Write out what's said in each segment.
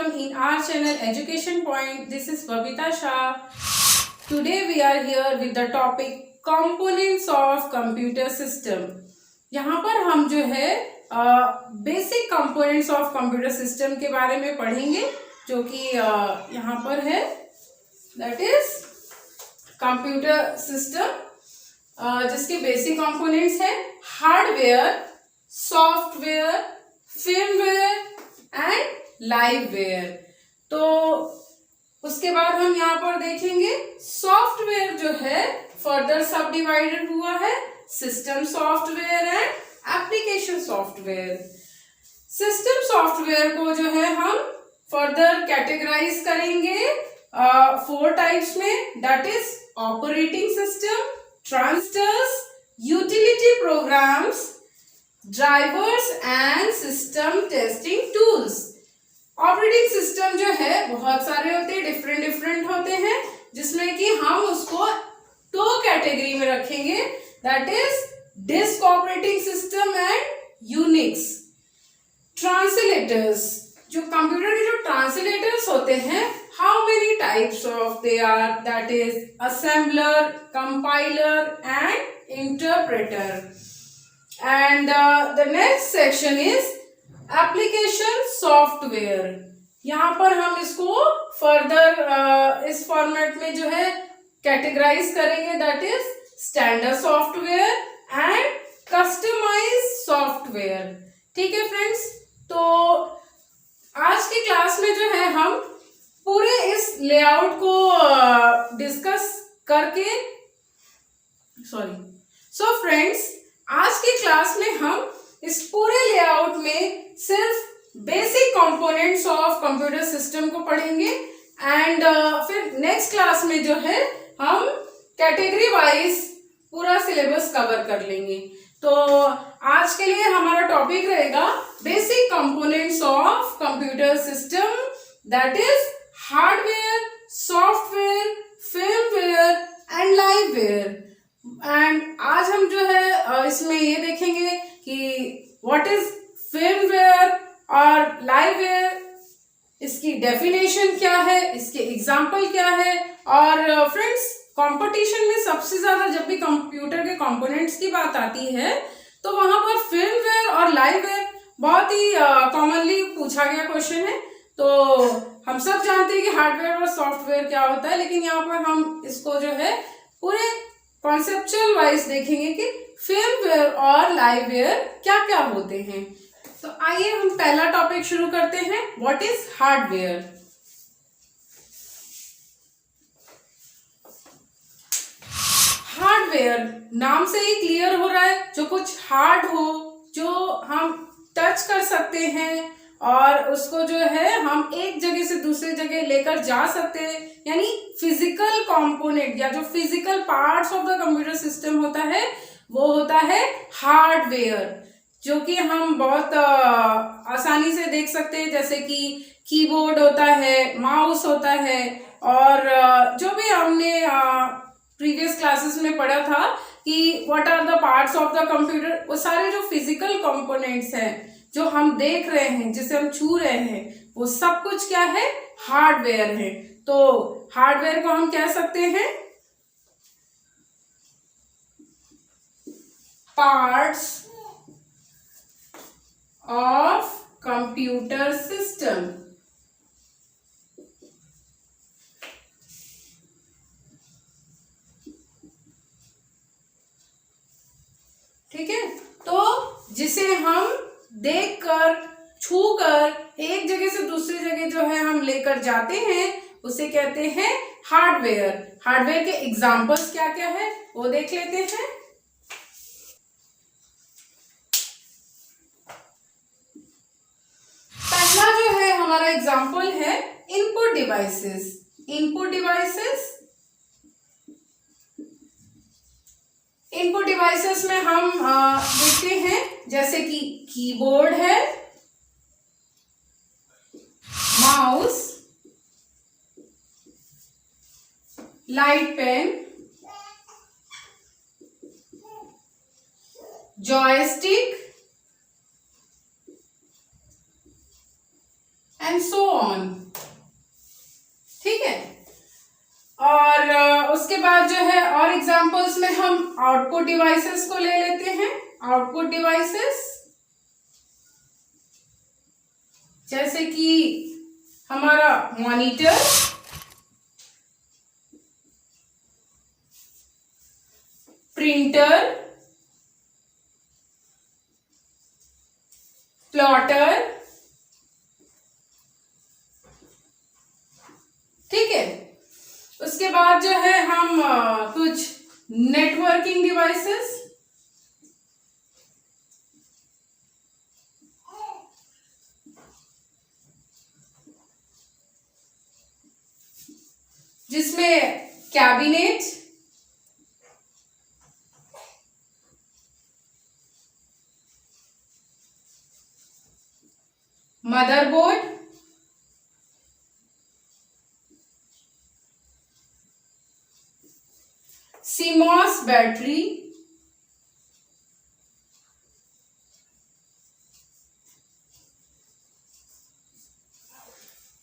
welcome in our channel Education Point. This is Babita Shah. Today we are here with the topic Components of Computer System. यहाँ पर हम जो है basic components of computer system के बारे में पढ़ेंगे, जो कि यहाँ पर है, दैट इज कंप्यूटर सिस्टम, जिसके बेसिक कंपोनेंट्स हैं हार्डवेयर, सॉफ्टवेयर, फर्मवेयर एंड लाइववेयर। तो उसके बाद हम यहाँ पर देखेंगे सॉफ्टवेयर जो है फर्दर सब डिवाइडेड हुआ है system software and application software. System software को जो है हम फर्दर कैटेगराइज करेंगे 4 टाइप्स में, that is operating system, transistors, utility programmes, drivers and system testing tools. Operating system जो है बहुत सारे होते हैं, डिफरेंट होते हैं, जिसमें कि हम उसको 2 कैटेगरी में रखेंगे, that is disk operating system and Unix. Translators, जो कंप्यूटर के जो ट्रांसलेटर्स होते हैं, how many types of they are, that is assembler, compiler and interpreter. And the next section is application software. यहाँ पर हम इसको फर्दर इस फॉर्मेट में जो है कैटेगराइज करेंगे, that is standard software and customise software. ठीक है फ्रेंड्स, तो आज की क्लास में जो है हम पूरे इस लेआउट को डिस्कस करके सो फ्रेंड्स, आज की क्लास में हम इस पूरे लेआउट में सिर्फ basic components of computer system को पढ़ेंगे एंड फिर नेक्स्ट क्लास में जो है हम कैटेगरी वाइज पूरा सिलेबस कवर कर लेंगे। तो आज के लिए हमारा टॉपिक रहेगा basic components of computer system, that is hardware, software, firmware and liveware. And आज हम जो है इसमें ये देखेंगे कि व्हाट इज फर्मवेयर और लाइववेयर, इसकी डेफिनेशन क्या है, इसके एग्जाम्पल क्या है। और फ्रेंड्स, कंपटीशन में सबसे ज्यादा जब भी कंप्यूटर के कंपोनेंट्स की बात आती है तो वहां पर फर्मवेयर और लाइववेयर बहुत ही कॉमनली पूछा गया क्वेश्चन है। तो हम सब जानते हैं कि हार्डवेयर और सॉफ्टवेयर क्या होता है, लेकिन यहाँ पर हम इसको जो है पूरे कॉन्सेप्चुअल वाइज देखेंगे कि फर्मवेयर और लाइववेयर क्या क्या होते हैं। तो आइए हम पहला टॉपिक शुरू करते हैं, व्हाट इज हार्डवेयर। हार्डवेयर नाम से ही क्लियर हो रहा है, जो कुछ हार्ड हो, जो हम टच कर सकते हैं और उसको जो है हम एक जगह से दूसरे जगह लेकर जा सकते हैं, यानी फिजिकल कंपोनेंट या जो physical parts of the computer system होता है वो होता है हार्डवेयर, जो कि हम बहुत आसानी से देख सकते हैं, जैसे कि कीबोर्ड होता है, माउस होता है, और जो भी हमने प्रीवियस क्लासेस में पढ़ा था कि what are the parts of the computer, वो सारे जो फिजिकल कंपोनेंट्स हैं जो हम देख रहे हैं, जिसे हम छू रहे हैं, वो सब कुछ क्या है, हार्डवेयर है। तो हार्डवेयर को हम कह सकते हैं पार्ट्स ऑफ कंप्यूटर सिस्टम। ठीक है, तो जिसे हम देखकर, छूकर एक जगह से दूसरी जगह जो है हम लेकर जाते हैं, उसे कहते हैं हार्डवेयर। हार्डवेयर के एग्जांपल्स क्या क्या है वो देख लेते हैं। पहला जो है हमारा एग्जांपल है इनपुट डिवाइसेस। इनपुट डिवाइसेस में हम देखते हैं जैसे कि कीबोर्ड है, mouse, light pen, joystick and so on. ठीक है, और उसके बाद जो है और एग्जांपल्स में हम आउटपुट डिवाइसेस को ले लेते हैं। आउटपुट डिवाइसेस जैसे कि हमारा मॉनिटर, प्रिंटर, प्लॉटर। ठीक है, उसके बाद जो है हम कुछ नेटवर्किंग डिवाइसेस, जिसमें कैबिनेट, मदरबोर्ड, CMOS बैटरी,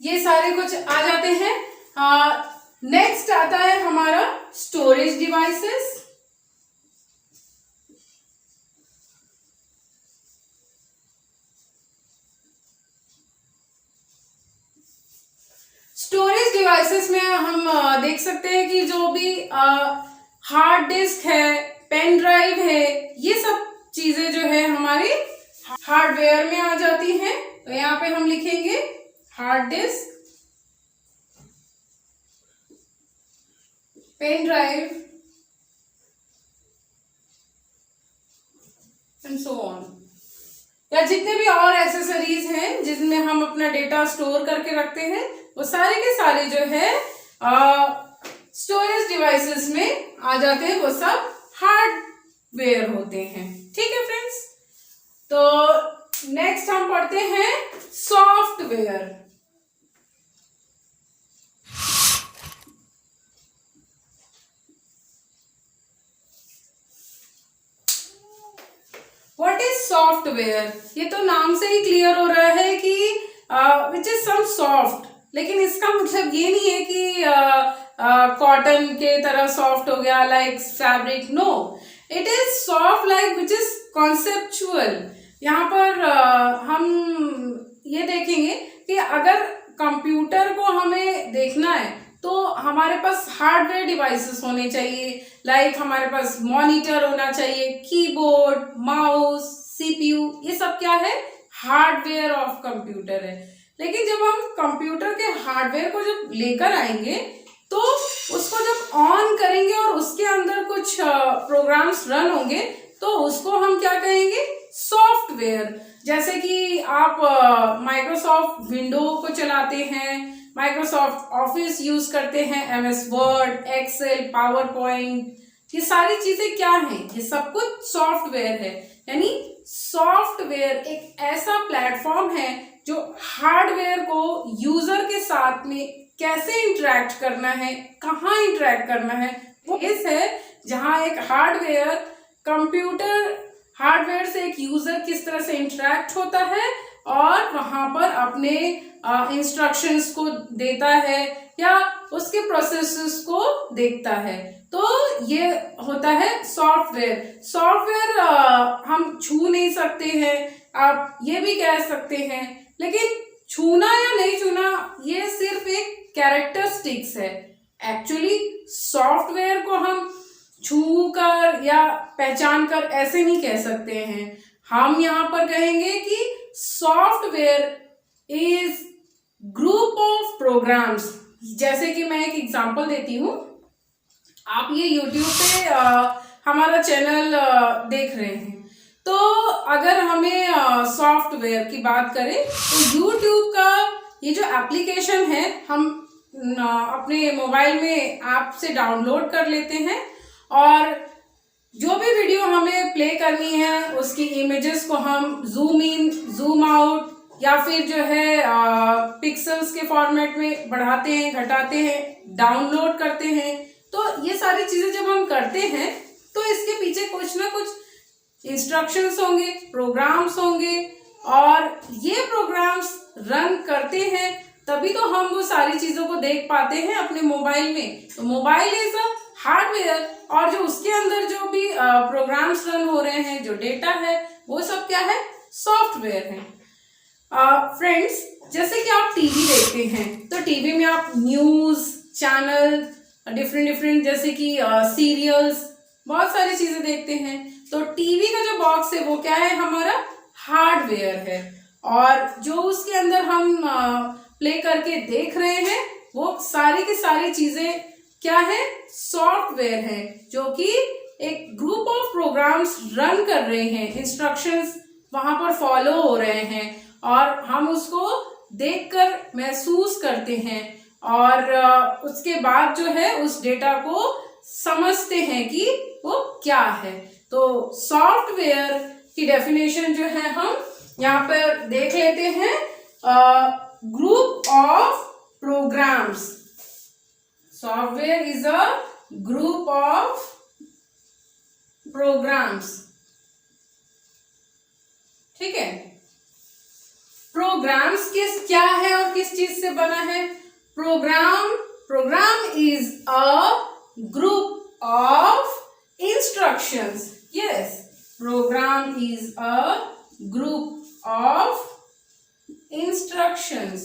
ये सारे कुछ आ जाते हैं। नेक्स्ट आता है हमारा स्टोरेज डिवाइसेस। स्टोरेज डिवाइसेस में हम देख सकते हैं कि जो भी हार्ड डिस्क है, पेन ड्राइव है, ये सब चीजें जो है हमारी हार्डवेयर में आ जाती हैं। तो यहाँ पे हम लिखेंगे hard disk, pen drive and so on, या जितने भी और एक्सेसरीज हैं जिसमें हम अपना डेटा स्टोर करके रखते हैं, वो सारे के सारे जो है स्टोरेज डिवाइसेस में आ जाते हैं। वो सब हार्डवेयर होते हैं। ठीक है फ्रेंड्स, तो नेक्स्ट हम पढ़ते हैं सॉफ्टवेयर। What is software? ये तो नाम से ही क्लियर हो रहा है कि विच इज सम सॉफ्ट, लेकिन इसका मतलब ये नहीं है कि कॉटन के तरह सॉफ्ट हो गया, like fabric. No, it is soft like which is conceptual. यहाँ पर हम ये देखेंगे कि अगर कंप्यूटर को हमें देखना है तो हमारे पास हार्डवेयर डिवाइसेस होने चाहिए, लाइक हमारे पास मॉनिटर होना चाहिए, कीबोर्ड, माउस, सीपीयू, ये सब क्या है? हार्डवेयर ऑफ कंप्यूटर है। लेकिन जब हम कंप्यूटर के हार्डवेयर को जब लेकर आएंगे तो उसको जब ऑन करेंगे और उसके अंदर कुछ प्रोग्राम्स रन होंगे तो उसको हम क्या कहेंगे? सॉफ्टवेयर। जैसे कि आप माइक्रोसॉफ्ट विंडो को चलाते हैं, माइक्रोसॉफ्ट ऑफिस यूज करते हैं, MS Word, Excel, PowerPoint, ये सारी चीजें क्या हैं? ये सब कुछ सॉफ्टवेयर है। यानी सॉफ्टवेयर एक ऐसा प्लेटफॉर्म है जो हार्डवेयर को यूजर के साथ में कैसे इंटरेक्ट करना है, कहाँ इंटरेक्ट करना है, वो इस है जहां एक हार्डवेयर कंप्यूटर हार्डवेयर से एक यूजर किस तरह से इंटरेक्ट होता है और वहां पर अपने इंस्ट्रक्शंस को देता है या उसके प्रोसेसेस को देखता है। तो ये होता है सॉफ्टवेयर। सॉफ्टवेयर हम छू नहीं सकते हैं, आप ये भी कह सकते हैं, लेकिन छूना या नहीं छूना ये सिर्फ एक कैरेक्टरिस्टिक्स है। एक्चुअली सॉफ्टवेयर को हम छू कर या पहचान कर ऐसे नहीं कह सकते हैं। हम यहाँ पर कहेंगे कि software is group of programs. जैसे कि मैं एक एग्जांपल देती हूँ, आप ये YouTube पे हमारा चैनल देख रहे हैं, तो अगर हमें सॉफ्टवेयर की बात करें तो YouTube का ये जो एप्लीकेशन है हम अपने मोबाइल में ऐप से डाउनलोड कर लेते हैं और जो भी वीडियो हमें प्ले करनी है उसकी इमेजेस को हम जूम इन, जूम आउट या फिर जो है पिक्सल्स के फॉर्मेट में बढ़ाते हैं, घटाते हैं, डाउनलोड करते हैं। तो ये सारी चीजें जब हम करते हैं तो इसके पीछे कुछ ना कुछ इंस्ट्रक्शंस होंगे, प्रोग्राम्स होंगे और ये प्रोग्राम्स रन करते हैं तभी तो हम वो सारी चीजों को देख पाते हैं अपने मोबाइल में। तो मोबाइल इज अ हार्डवेयर, और जो उसके अंदर जो भी प्रोग्राम्स रन हो रहे हैं, जो डेटा है, वो सब क्या है, सॉफ्टवेयर है। फ्रेंड्स, जैसे कि आप टीवी देखते हैं तो टीवी में आप न्यूज चैनल, डिफरेंट डिफरेंट जैसे कि सीरियल्स, बहुत सारी चीजें देखते हैं। तो टीवी का जो बॉक्स है वो क्या है, हमारा हार्डवेयर है, और जो उसके अंदर हम प्ले करके देख रहे हैं वो सारी की सारी चीजें क्या है, सॉफ्टवेयर है, जो कि एक ग्रुप ऑफ प्रोग्राम्स रन कर रहे हैं, इंस्ट्रक्शंस वहां पर फॉलो हो रहे हैं, और हम उसको देखकर महसूस करते हैं, और उसके बाद जो है उस डेटा को समझते हैं कि वो क्या है। तो सॉफ्टवेयर की डेफिनेशन जो है हम यहाँ पर देख लेते हैं, group of programs. Software is a group of programs, ठीक है। प्रोग्राम्स क्या है और किस चीज से बना है? Program is a group of instructions. Yes, program is a group of instructions.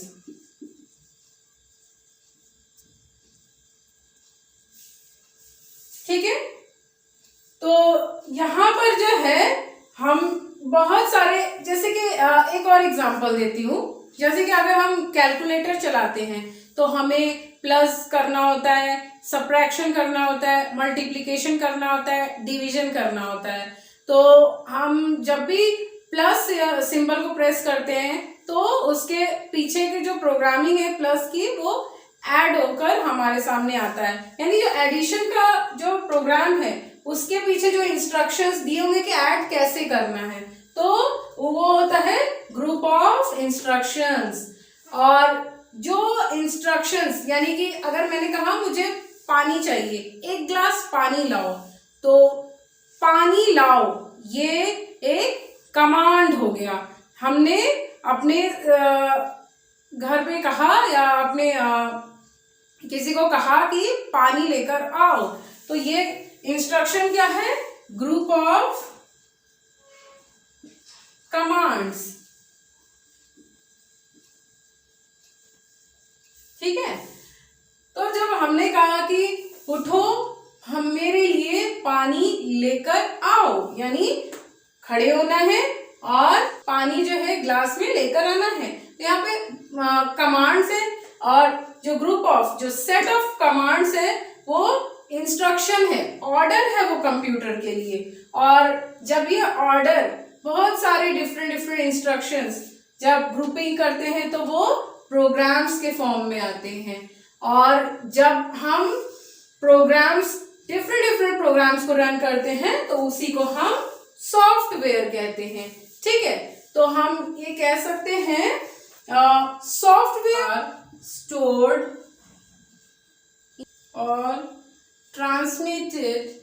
ठीक है, तो यहां पर जो है हम बहुत सारे, जैसे कि एक और एग्जांपल देती हूँ। जैसे कि अगर हम कैलकुलेटर चलाते हैं तो हमें प्लस करना होता है, सब्ट्रैक्शन करना होता है, मल्टीप्लिकेशन करना होता है, डिवीजन करना होता है। तो हम जब भी प्लस सिंबल को प्रेस करते हैं तो उसके पीछे की जो प्रोग्रामिंग है प्लस की, वो ऐड होकर हमारे सामने आता है। यानी जो एडिशन का जो प्रोग्राम है उसके पीछे जो इंस्ट्रक्शंस दिए होंगे कि ऐड कैसे करना है, तो वो होता है ग्रुप ऑफ इंस्ट्रक्शंस। और जो इंस्ट्रक्शंस, यानी कि अगर मैंने कहा मुझे पानी चाहिए, एक ग्लास पानी लाओ, तो पानी लाओ ये एक कमांड हो गया। हमने अपने घर पे कहा या अपने किसी को कहा कि पानी लेकर आओ, तो ये इंस्ट्रक्शन क्या है, ग्रुप ऑफ कमांड्स। ठीक है, तो जब हमने कहा कि उठो, हम मेरे लिए पानी लेकर आओ, यानी खड़े होना है और पानी जो है ग्लास में लेकर आना है। तो यहाँ पे कमांड्स है, और जो ग्रुप ऑफ, जो सेट ऑफ कमांड्स है वो इंस्ट्रक्शन है, ऑर्डर है वो कंप्यूटर के लिए। और जब ये ऑर्डर, बहुत सारे डिफरेंट डिफरेंट इंस्ट्रक्शंस जब ग्रुपिंग करते हैं तो वो प्रोग्राम्स के फॉर्म में आते हैं। और जब हम प्रोग्राम्स, डिफरेंट डिफरेंट प्रोग्राम्स को रन करते हैं तो उसी को हम सॉफ्टवेयर कहते हैं। ठीक है, तो हम ये कह सकते हैं सॉफ्टवेयर स्टोर्ड और ट्रांसमिटेड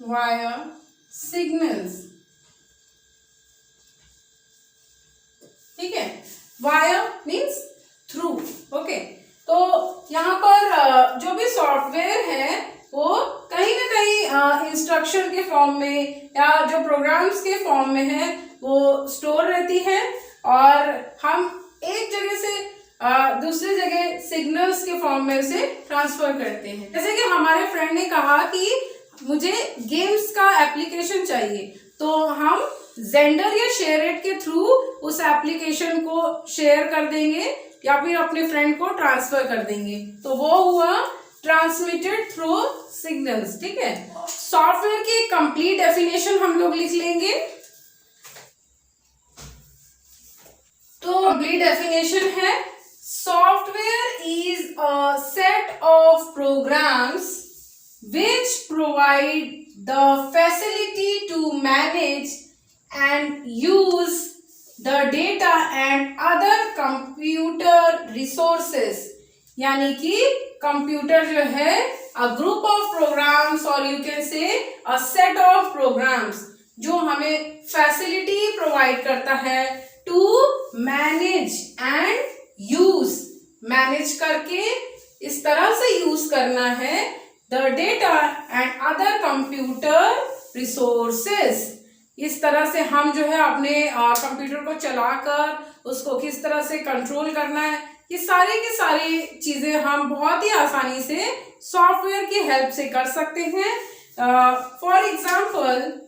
वाया सिग्नल्स। ठीक है, वाया मीन्स थ्रू। ओके, तो यहाँ पर जो भी सॉफ्टवेयर है वो कहीं ना कहीं इंस्ट्रक्शन के फॉर्म में या जो प्रोग्राम्स के फॉर्म में है वो स्टोर रहती है, और हम एक जगह से दूसरी जगह सिग्नल्स के फॉर्म में उसे ट्रांसफर करते हैं। जैसे कि हमारे फ्रेंड ने कहा कि मुझे गेम्स का एप्लीकेशन चाहिए, तो हम जेंडर या शेयरइट के थ्रू उस एप्लीकेशन को शेयर कर देंगे या फिर अपने फ्रेंड को ट्रांसफर कर देंगे, तो वो हुआ ट्रांसमिटेड थ्रू सिग्नल्स। ठीक है, सॉफ्टवेयर की कंप्लीट डेफिनेशन हम लोग लिख लेंगे। तो कंप्लीट डेफिनेशन है, software is a set of programs which provide the facility to manage and use the data and other computer resources। यानी कि कंप्यूटर जो है a group of programs, or you can say a set of programs जो हमें facility provide करता है to manage and use, manage करके इस तरह से यूज करना है the data and other computer resources. इस तरह से हम जो है अपने कंप्यूटर को चलाकर उसको किस तरह से कंट्रोल करना है, ये सारी की सारी चीजें हम बहुत ही आसानी से सॉफ्टवेयर की हेल्प से कर सकते हैं। For example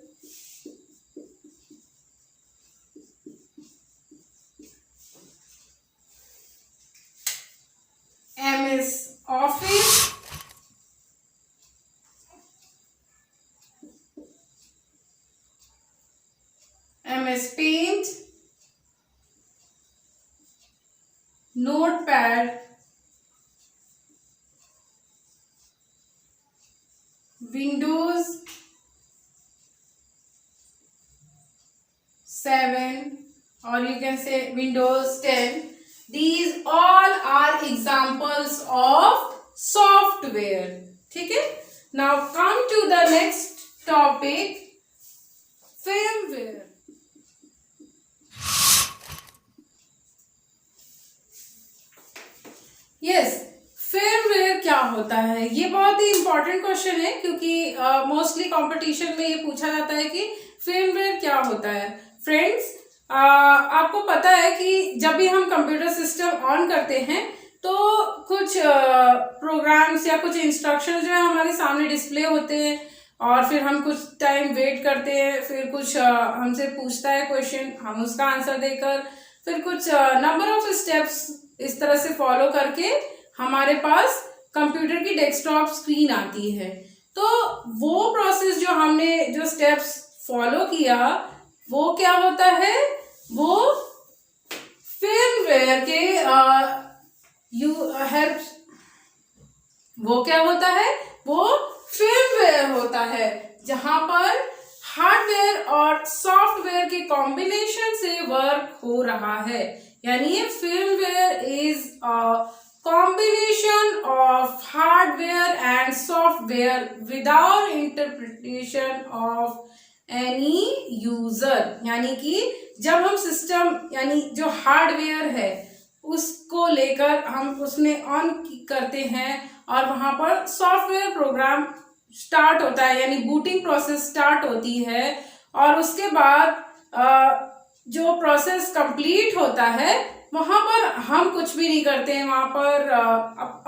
MS Office, MS Paint, Notepad, Windows 7 or you can say Windows 10. These all are examples of software. ठीक है? Now come to the next topic, firmware. Yes, firmware क्या होता है? ये बहुत ही इम्पोर्टेंट क्वेश्चन है क्योंकि मोस्टली कंपटीशन में ये पूछा जाता है कि firmware क्या होता है। फ्रेंड्स, आपको पता है कि जब भी हम कंप्यूटर सिस्टम ऑन करते हैं तो कुछ प्रोग्राम्स या कुछ इंस्ट्रक्शन जो है हमारे सामने डिस्प्ले होते हैं और फिर हम कुछ टाइम वेट करते हैं, फिर कुछ हमसे पूछता है क्वेश्चन, हम उसका आंसर देकर फिर कुछ नंबर ऑफ स्टेप्स इस तरह से फॉलो करके हमारे पास कंप्यूटर की डेस्कटॉप स्क्रीन आती है। तो वो प्रोसेस जो हमने जो स्टेप्स फॉलो किया वो क्या होता है, वो फर्मवेयर के हेल्प, वो क्या होता है, वो फर्मवेयर होता है जहां पर हार्डवेयर और सॉफ्टवेयर के कॉम्बिनेशन से वर्क हो रहा है। यानी ये firmware is a combination of hardware and software without interpretation of any user. यानी कि जब हम सिस्टम यानी जो हार्डवेयर है उसको लेकर हम उसमें ऑन करते हैं और वहां पर सॉफ्टवेयर प्रोग्राम स्टार्ट होता है, यानी बूटिंग प्रोसेस स्टार्ट होती है और उसके बाद जो प्रोसेस कंप्लीट होता है वहां पर हम कुछ भी नहीं करते हैं, वहां पर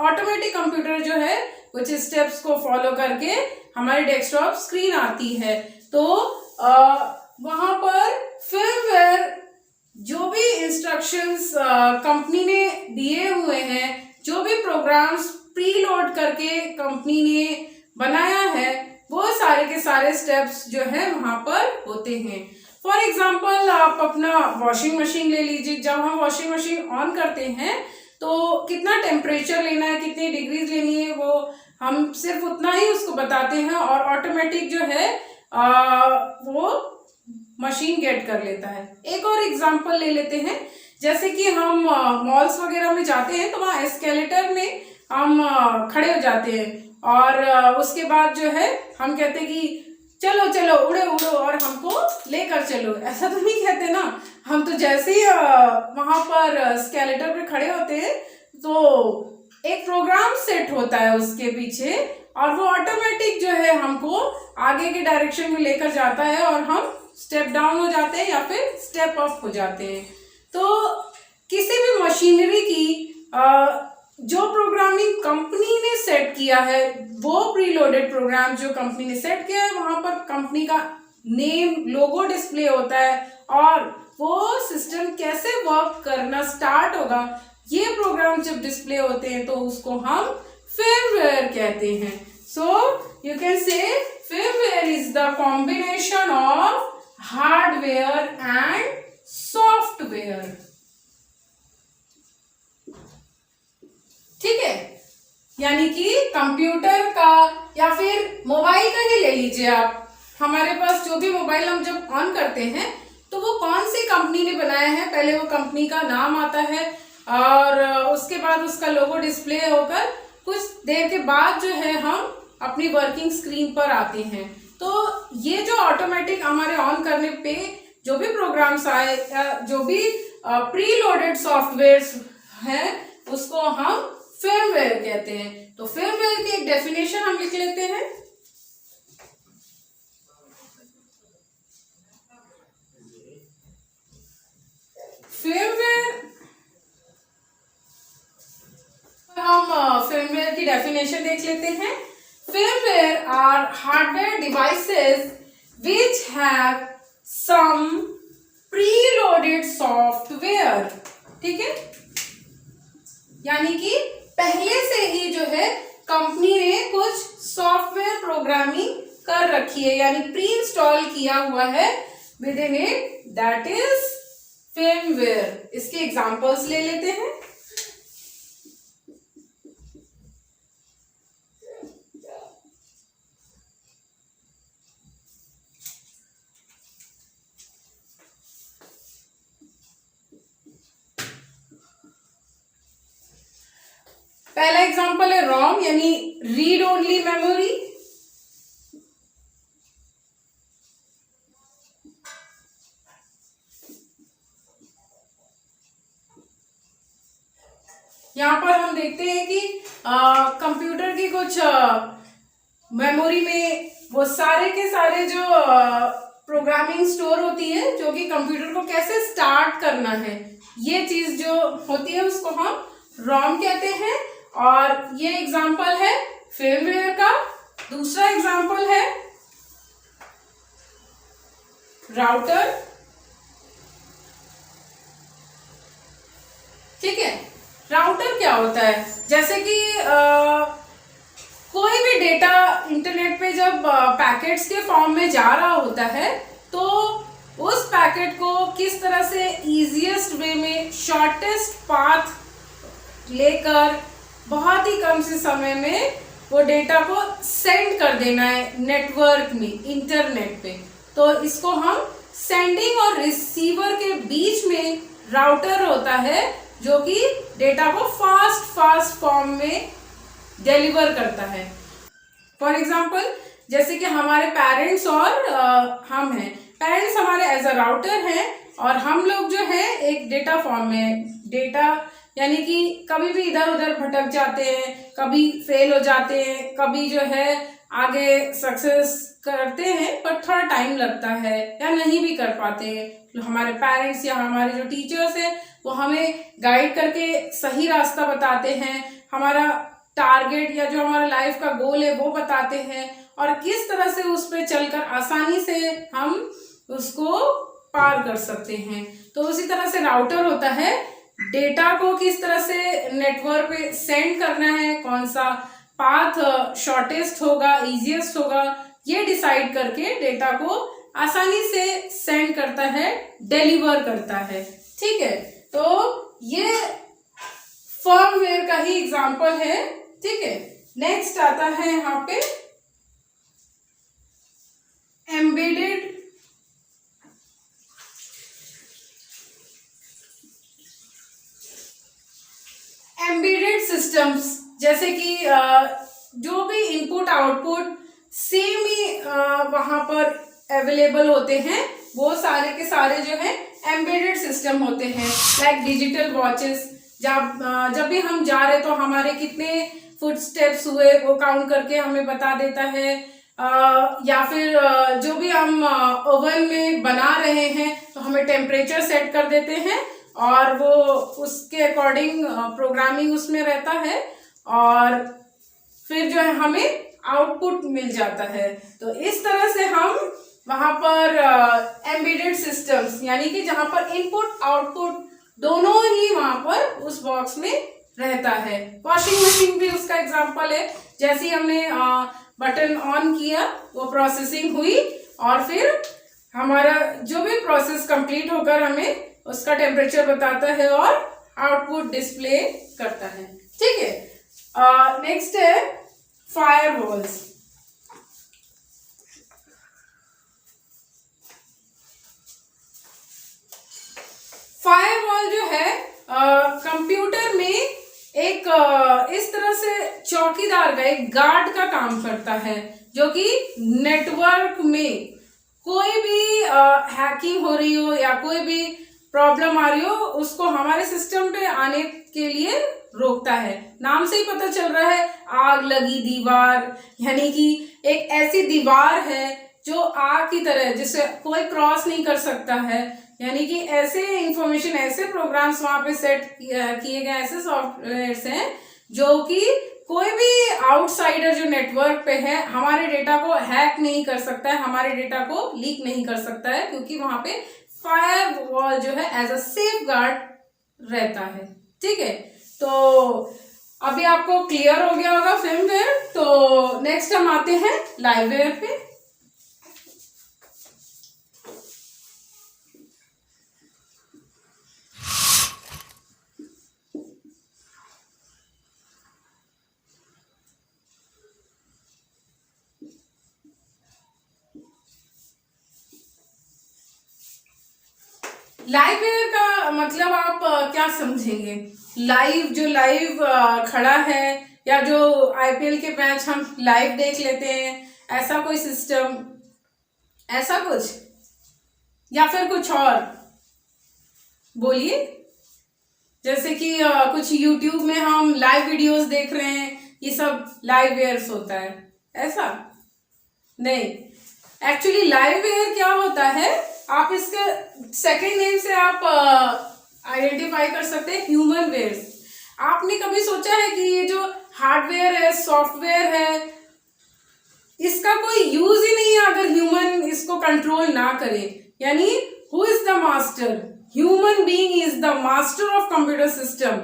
ऑटोमेटिक कंप्यूटर जो है कुछ स्टेप्स को फॉलो करके हमारी डेस्कटॉप स्क्रीन आती है। तो वहां पर फर्मवेयर जो भी इंस्ट्रक्शंस कंपनी ने दिए हुए हैं, जो भी प्रोग्राम्स प्रीलोड करके कंपनी ने बनाया है, वो सारे के सारे स्टेप्स जो है वहां पर होते हैं। फॉर एग्जाम्पल आप अपना वॉशिंग मशीन ले लीजिए। जब हम वॉशिंग मशीन ऑन करते हैं तो कितना टेम्परेचर लेना है, कितनी डिग्रीज लेनी है, वो हम सिर्फ उतना ही उसको बताते हैं और ऑटोमेटिक जो है वो मशीन गेट कर लेता है। एक और एग्जांपल ले लेते हैं, जैसे कि हम मॉल्स वगैरह में जाते हैं तो वहाँ एस्केलेटर में हम खड़े हो जाते हैं और उसके बाद जो है हम कहते हैं कि चलो चलो उड़े उड़ो और हमको लेकर चलो। ऐसा तो नहीं कहते ना, हम तो जैसे ही वहां पर एस्केलेटर पे खड़े होते हैं तो एक प्रोग्राम सेट होता है उसके पीछे और वो ऑटोमेटिक जो है हमको आगे के डायरेक्शन में लेकर जाता है और हम स्टेप डाउन हो जाते हैं या फिर स्टेप अप हो जाते हैं। तो किसी भी मशीनरी की जो प्रोग्रामिंग कंपनी ने सेट किया है, वो प्रीलोडेड प्रोग्राम जो कंपनी ने सेट किया है, वहां पर कंपनी का नेम लोगो डिस्प्ले होता है और वो सिस्टम कैसे वर्क करना स्टार्ट होगा, ये प्रोग्राम जब डिस्प्ले होते हैं तो उसको हम फर्मवेयर कहते हैं। So you can say firmware is the combination of hardware and software. ठीक है, यानी कि कंप्यूटर का या फिर मोबाइल का ही ले लीजिए आप। हमारे पास जो भी मोबाइल हम जब ऑन करते हैं तो वो कौन सी कंपनी ने बनाया है, पहले वो कंपनी का नाम आता है और उसके बाद उसका लोगो डिस्प्ले होकर कुछ देर के बाद जो है हम अपनी वर्किंग स्क्रीन पर आते हैं। तो ये जो ऑटोमेटिक हमारे ऑन करने पे जो भी प्रोग्राम्स आए या जो भी प्री लोडेड सॉफ्टवेयर हैं उसको हम फर्मवेयर कहते हैं। तो फर्मवेयर की एक डेफिनेशन हम लिख लेते हैं। फर्मवेयर की डेफिनेशन देख लेते हैं। Firmware are hardware devices which have some preloaded software. ठीक है, यानी कि पहले से ही जो है कंपनी ने कुछ सॉफ्टवेयर प्रोग्रामिंग कर रखी है, यानी प्री इंस्टॉल किया हुआ है with in it, that is firmware. इसके एग्जांपल्स ले लेते हैं। पहला एग्जांपल है रोम, यानी रीड ओनली मेमोरी। यहां पर हम देखते हैं कि कंप्यूटर की कुछ मेमोरी में वो सारे के सारे जो प्रोग्रामिंग स्टोर होती है, जो कि कंप्यूटर को कैसे स्टार्ट करना है, ये चीज जो होती है उसको हम रोम कहते हैं। और ये एग्जांपल है फर्मवेयर का। दूसरा एग्जांपल है राउटर। ठीक है, राउटर क्या होता है, जैसे कि कोई भी डेटा इंटरनेट पे जब पैकेट्स के फॉर्म में जा रहा होता है तो उस पैकेट को किस तरह से इजीएस्ट वे में शॉर्टेस्ट पाथ लेकर बहुत ही कम से समय में वो डेटा को सेंड कर देना है नेटवर्क में, इंटरनेट पे। तो इसको हम सेंडिंग और रिसीवर के बीच में राउटर होता है जो कि डेटा को फास्ट फॉर्म में डिलीवर करता है। फॉर एग्जाम्पल, जैसे कि हमारे पेरेंट्स और हम हैं, पेरेंट्स हमारे एज अ राउटर हैं और हम लोग जो है एक डेटा फॉर्म में, डेटा यानी कि कभी भी इधर उधर भटक जाते हैं, कभी फेल हो जाते हैं, कभी जो है आगे सक्सेस करते हैं पर थोड़ा टाइम लगता है या नहीं भी कर पाते हैं। हमारे पेरेंट्स या हमारे जो टीचर्स हैं वो हमें गाइड करके सही रास्ता बताते हैं, हमारा टारगेट या जो हमारा लाइफ का गोल है वो बताते हैं और किस तरह से उस पर चलकर आसानी से हम उसको पार कर सकते हैं। तो उसी तरह से राउटर होता है, डेटा को किस तरह से नेटवर्क पे सेंड करना है, कौन सा पाथ शॉर्टेस्ट होगा, इजीएस्ट होगा, ये डिसाइड करके डेटा को आसानी से सेंड करता है, डिलीवर करता है। ठीक है, तो ये फर्मवेयर का ही एग्जांपल है। ठीक है, नेक्स्ट आता है यहाँ पे एम्बेडेड सिस्टम्स, जैसे कि जो भी इनपुट आउटपुट सेम ही वहां पर अवेलेबल होते हैं, वो सारे के सारे जो है एम्बेडेड सिस्टम होते हैं। लाइक डिजिटल वॉचेस, जब भी हम जा रहे तो हमारे कितने फुटस्टेप्स हुए वो काउंट करके हमें बता देता है। या फिर जो भी हम ओवन में बना रहे हैं तो हमें टेम्परेचर सेट कर देते हैं और वो उसके अकॉर्डिंग प्रोग्रामिंग उसमें रहता है और फिर जो है हमें आउटपुट मिल जाता है। तो इस तरह से हम वहां पर एम्बेडेड सिस्टम्स, यानी कि जहां पर इनपुट आउटपुट दोनों ही वहां पर उस बॉक्स में रहता है। वॉशिंग मशीन भी उसका एग्जांपल है, जैसे ही हमने बटन ऑन किया वो प्रोसेसिंग हुई और फिर हमारा जो भी प्रोसेस कंप्लीट होकर हमें उसका टेम्परेचर बताता है और आउटपुट डिस्प्ले करता है। ठीक है, नेक्स्ट है फायरवॉल्स। फायरवॉल जो है कंप्यूटर में एक इस तरह से चौकीदार का, एक गार्ड का काम करता है, जो कि नेटवर्क में कोई भी हैकिंग हो रही हो या कोई भी प्रॉब्लम आ रही हो उसको हमारे सिस्टम पे आने के लिए रोकता है। नाम से ही पता चल रहा है आग लगी दीवार, यानी कि एक ऐसी दीवार है जो आग की तरह है जिसे कोई क्रॉस नहीं कर सकता है। यानी कि ऐसे इंफॉर्मेशन, ऐसे प्रोग्राम्स वहां पे सेट किए गए, ऐसे सॉफ्टवेयर्स हैं जो कि कोई भी आउटसाइडर जो नेटवर्क पे है हमारे डेटा को हैक नहीं कर सकता है, हमारे डेटा को लीक नहीं कर सकता है, क्योंकि वहां पे फायरवॉल जो है एज अ सेफ गार्ड रहता है। ठीक है, तो अभी आपको क्लियर हो गया होगा फिल्मवेयर। तो नेक्स्ट हम आते हैं लाइववेयर पे। लाइववेयर का मतलब आप क्या समझेंगे? लाइव खड़ा है, या जो आईपीएल के मैच हम लाइव देख लेते हैं, ऐसा कोई सिस्टम, ऐसा कुछ, या फिर कुछ और बोलिए। जैसे कि कुछ यूट्यूब में हम लाइव वीडियोस देख रहे हैं, ये सब लाइववेयर्स होता है, ऐसा नहीं। एक्चुअली लाइववेयर क्या होता है, आप इसके सेकंड नेम से आप आइडेंटिफाई कर सकते हैं, ह्यूमन वेयर्स। आपने कभी सोचा है कि ये जो हार्डवेयर है, सॉफ्टवेयर है, इसका कोई यूज ही नहीं है अगर ह्यूमन इसको कंट्रोल ना करे। यानी who is the master? Human being is the master of computer system.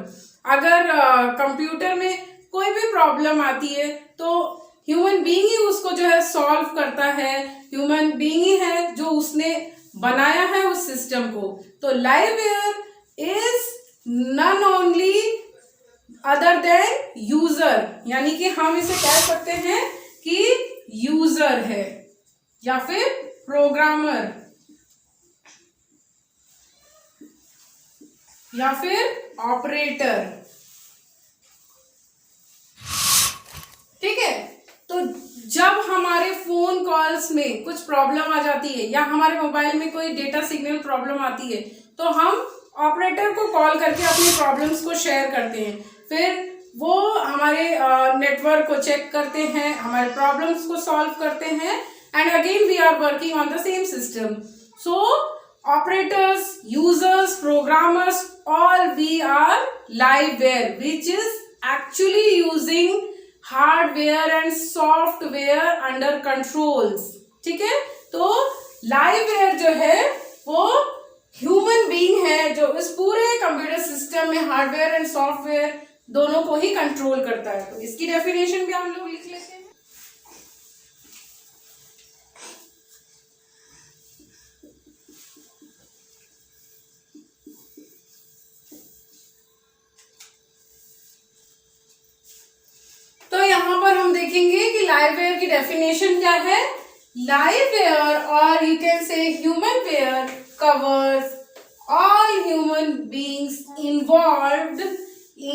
अगर कंप्यूटर में कोई भी प्रॉब्लम आती है तो ह्यूमन बीइंग ही उसको जो है सॉल्व करता है, ह्यूमन बीइंग ही है जो उसने बनाया है उस सिस्टम को। तो liveware is none only other than user, यानी कि हम इसे कह सकते हैं कि यूजर है या फिर प्रोग्रामर या फिर ऑपरेटर। ठीक है, तो जब हमारे फोन कॉल्स में कुछ प्रॉब्लम आ जाती है या हमारे मोबाइल में कोई डेटा सिग्नल प्रॉब्लम आती है तो हम ऑपरेटर को कॉल करके अपनी प्रॉब्लम्स को शेयर करते हैं। फिर वो हमारे नेटवर्क को चेक करते हैं, हमारे प्रॉब्लम्स को सॉल्व करते हैं, and again we are working on the same system. So operators, users, programmers, all we are liveware, which is actually using hardware and software under controls। ठीक है, तो liveware जो है वो ह्यूमन बीइंग है जो इस पूरे कंप्यूटर सिस्टम में हार्डवेयर एंड सॉफ्टवेयर दोनों को ही कंट्रोल करता है। तो इसकी डेफिनेशन भी हम लोग लिख लेते हैं। तो यहां पर हम देखेंगे कि लाइववेयर की डेफिनेशन क्या है। लाइववेयर और you can say ह्यूमनवेयर covers all human beings involved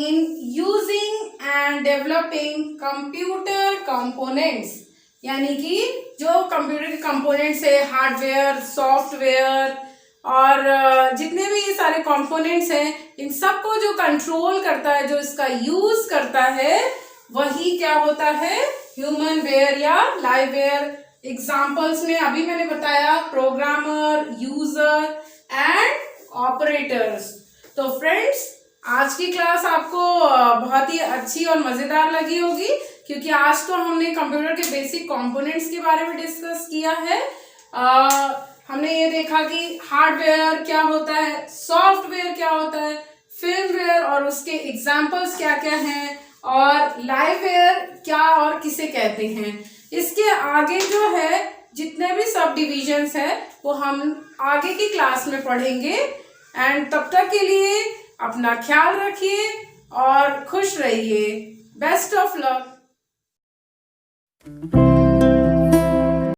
in using and developing computer components। यानी कि जो कंप्यूटर के कंपोनेंट्स है, हार्डवेयर, सॉफ्टवेयर और जितने भी ये सारे कंपोनेंट्स हैं, इन सबको जो कंट्रोल करता है, जो इसका यूज करता है, वही क्या होता है, ह्यूमनवेयर या लाइववेयर। एग्जाम्पल्स में अभी मैंने बताया प्रोग्रामर, यूजर एंड ऑपरेटर्स। तो फ्रेंड्स, आज की क्लास आपको बहुत ही अच्छी और मजेदार लगी होगी, क्योंकि आज तो हमने कंप्यूटर के बेसिक कंपोनेंट्स के बारे में डिस्कस किया है। हमने ये देखा कि हार्डवेयर क्या होता है, सॉफ्टवेयर क्या होता है, फिल्मवेयर और उसके एग्जाम्पल्स क्या क्या हैं, और लाइववेयर क्या और किसे कहते हैं। इसके आगे जो है जितने भी सब डिविजन्स है वो हम आगे की क्लास में पढ़ेंगे। एंड तब तक के लिए अपना ख्याल रखिए और खुश रहिए। Best of luck.